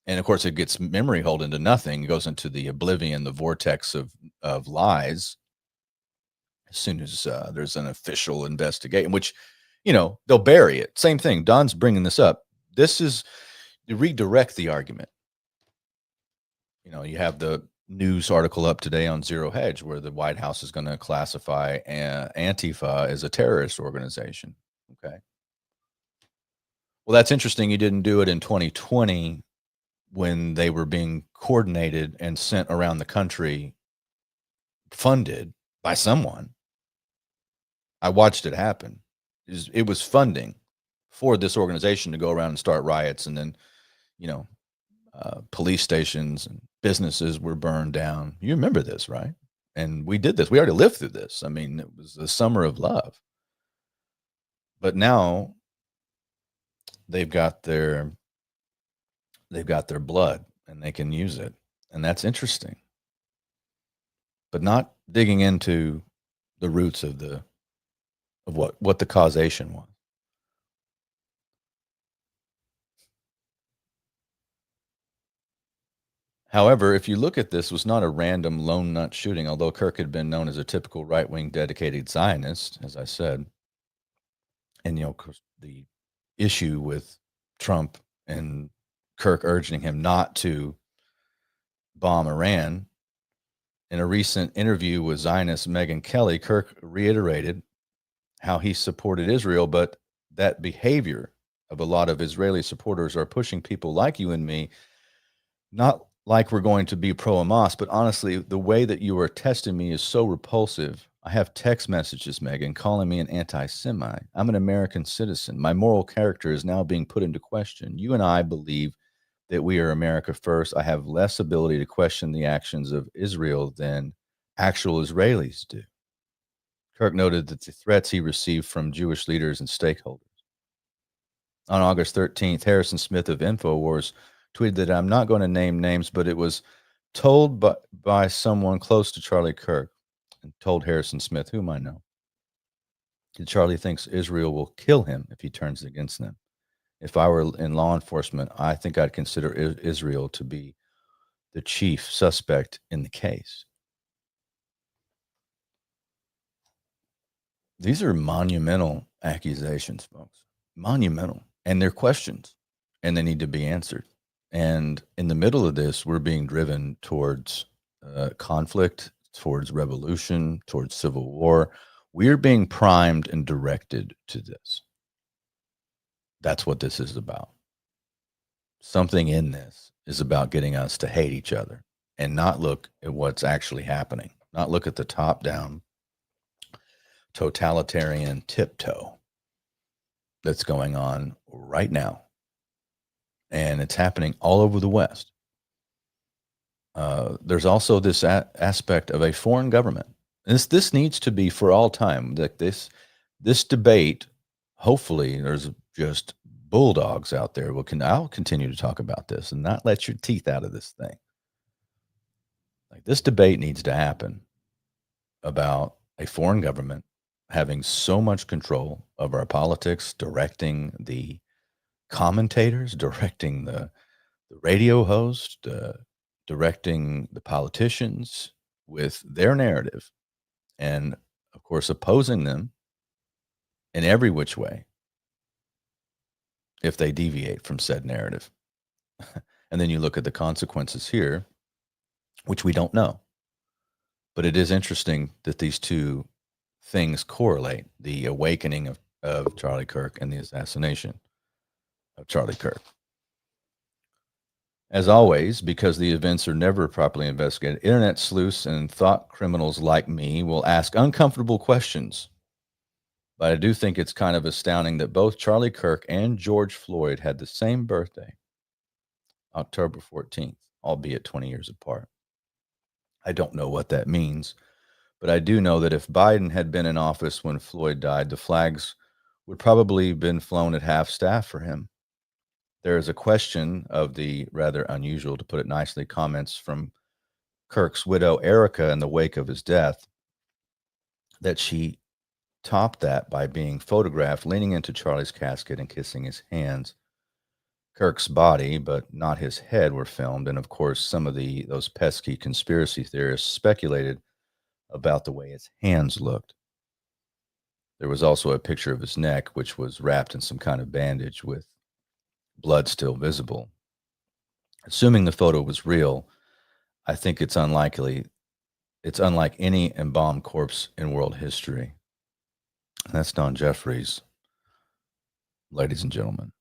And of course, it gets memory hold into nothing. It goes into the oblivion, the vortex of lies. As soon as there's an official investigation, which they'll bury it. Same thing. Don's bringing this up. This is you redirect the argument. You know, you have the news article up today on Zero Hedge where the White House is going to classify Antifa as a terrorist organization. Okay. Well, that's interesting. You didn't do it in 2020 when they were being coordinated and sent around the country, funded by someone. I watched it happen. It was funding for this organization to go around and start riots, and then, you know, police stations and businesses were burned down. You remember this, right? And we did this. We already lived through this. I mean, it was the summer of love. But now they've got their blood and they can use it. And that's interesting. But not digging into the roots of what the causation was. However, if you look at this, was not a random lone nut shooting, although Kirk had been known as a typical right-wing dedicated Zionist, as I said. And, you know, the issue with Trump and Kirk urging him not to bomb Iran. In a recent interview with Zionist Megyn Kelly, Kirk reiterated how he supported Israel, but that behavior of a lot of Israeli supporters are pushing people like you and me, not like we're going to be pro-Hamas, but honestly, the way that you are testing me is so repulsive. I have text messages, Megan, calling me an anti-Semite. I'm an American citizen. My moral character is now being put into question. You and I believe that we are America first. I have less ability to question the actions of Israel than actual Israelis do. Kirk noted that the threats he received from Jewish leaders and stakeholders. On August 13th, Harrison Smith of InfoWars tweeted that I'm not going to name names, but it was told by someone close to Charlie Kirk and told Harrison Smith, whom I know, that Charlie thinks Israel will kill him if he turns against them. If I were in law enforcement, I think I'd consider Israel to be the chief suspect in the case. These are monumental accusations, folks. Monumental. And they're questions, and they need to be answered. And in the middle of this, we're being driven towards conflict, towards revolution, towards civil war. We're being primed and directed to this. That's what this is about. Something in this is about getting us to hate each other and not look at what's actually happening, not look at the top-down totalitarian tiptoe that's going on right now. And it's happening all over the West. There's also this aspect of a foreign government. This needs to be for all time. Like this debate, hopefully there's just bulldogs out there. I'll continue to talk about this and not let your teeth out of this thing. Like this debate needs to happen about a foreign government having so much control of our politics, directing the commentators, directing the radio host, directing the politicians with their narrative, and of course opposing them in every which way if they deviate from said narrative. And then you look at the consequences here, which we don't know. But it is interesting that these two things correlate, the awakening of Charlie Kirk and the assassination of Charlie Kirk. As always, because the events are never properly investigated, internet sleuths and thought criminals like me will ask uncomfortable questions. But I do think it's kind of astounding that both Charlie Kirk and George Floyd had the same birthday, October 14th, albeit 20 years apart. I don't know what that means, but I do know that if Biden had been in office when Floyd died, the flags would probably have been flown at half staff for him. There is a question of the rather unusual, to put it nicely, comments from Kirk's widow, Erica, in the wake of his death, that she topped that by being photographed leaning into Charlie's casket and kissing his hands. Kirk's body, but not his head, were filmed. And of course, some of those pesky conspiracy theorists speculated about the way his hands looked. There was also a picture of his neck, which was wrapped in some kind of bandage with blood still visible. Assuming the photo was real, I think it's unlike any embalmed corpse in world history. And that's Don Jeffries, ladies and gentlemen.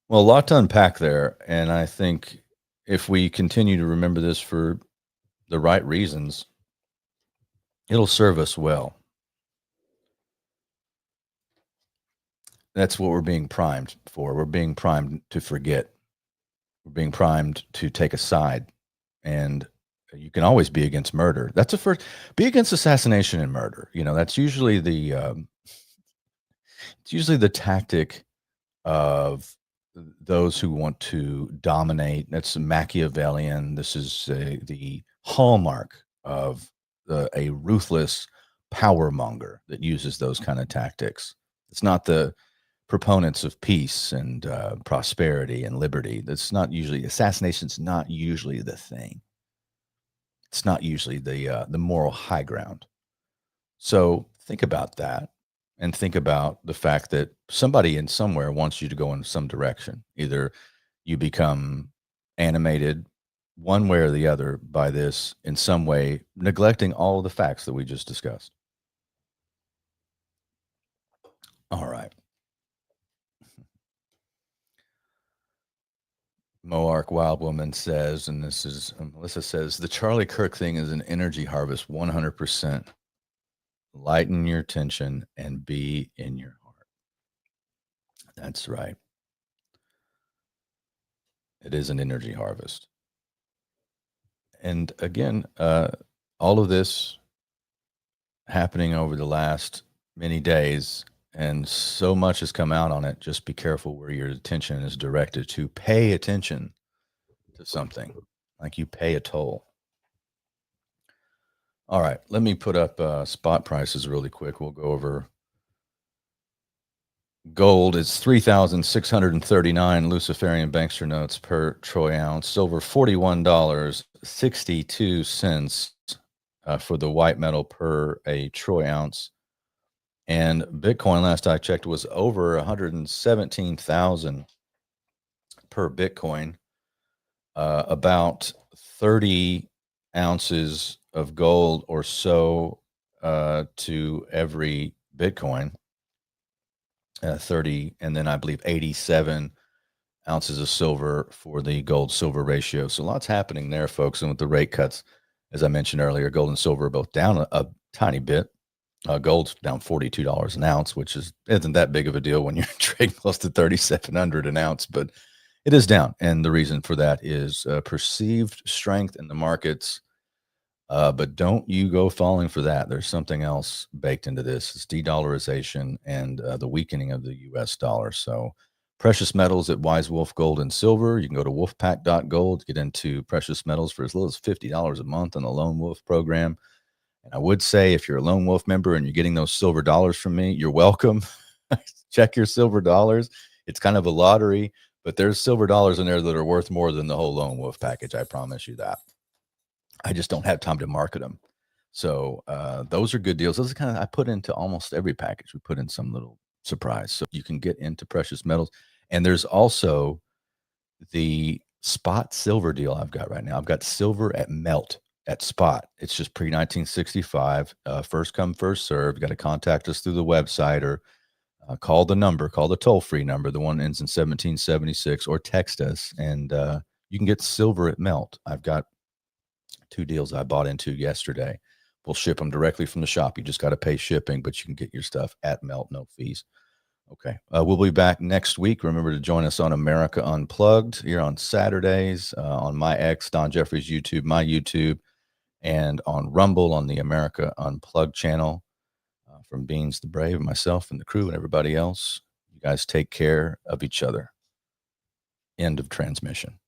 Well, a lot to unpack there, and I think if we continue to remember this for the right reasons, it'll serve us well. That's what we're being primed for. We're being primed to forget. We're being primed to take a side. And you can always be against murder. That's the first. Be against assassination and murder. That's usually the tactic of those who want to dominate. That's Machiavellian. This is the hallmark of a ruthless power monger that uses those kind of tactics. It's not the proponents of peace and prosperity and liberty. That's not usually assassination's not usually the thing. It's not usually the moral high ground. So think about that, and think about the fact that somebody in somewhere wants you to go in some direction. Either you become animated one way or the other by this in some way, neglecting all of the facts that we just discussed. All right. Moark Wild Woman says, and this is Melissa says, the Charlie Kirk thing is an energy harvest 100%. Lighten your tension and be in your heart. That's right. It is an energy harvest. And again, all of this happening over the last many days, and so much has come out on it. Just be careful where your attention is directed to. Pay attention to something, like you pay a toll. All right, let me put up spot prices really quick. We'll go over gold. It's 3,639 Luciferian Bankster notes per troy ounce. Silver, $41.62 for the white metal per a troy ounce. And Bitcoin, last I checked, was over 117,000 per Bitcoin. About 30 ounces of gold or so to every Bitcoin. 30, and then I believe 87 ounces of silver for the gold silver ratio. So lots happening there, folks. And with the rate cuts, as I mentioned earlier, gold and silver are both down a tiny bit. Gold's down $42 an ounce, which isn't that big of a deal when you're trading close to 3,700 an ounce, but it is down. And the reason for that is perceived strength in the markets. But don't you go falling for that. There's something else baked into this. It's de-dollarization and the weakening of the U.S. dollar. So precious metals at Wise Wolf Gold and Silver. You can go to wolfpack.gold to get into precious metals for as little as $50 a month on the Lone Wolf program. And I would say if you're a Lone Wolf member and you're getting those silver dollars from me, you're welcome. Check your silver dollars. It's kind of a lottery, but there's silver dollars in there that are worth more than the whole Lone Wolf package. I promise you that. I just don't have time to market them. So those are good deals. Those are I put into almost every package. We put in some little surprise. So you can get into precious metals. And there's also the spot silver deal I've got right now. I've got silver at melt at spot. It's just pre-1965. First come, first served. You got to contact us through the website or call the toll-free number. The one ends in 1776, or text us. And you can get silver at melt. I've got 2 deals I bought into yesterday. We'll ship them directly from the shop. You just got to pay shipping, but you can get your stuff at melt, no fees. Okay. We'll be back next week. Remember to join us on America Unplugged here on Saturdays, on my X, Don Jeffries YouTube, my YouTube, and on Rumble on the America Unplugged channel. From Beans the Brave, myself and the crew and everybody else, you guys take care of each other. End of transmission.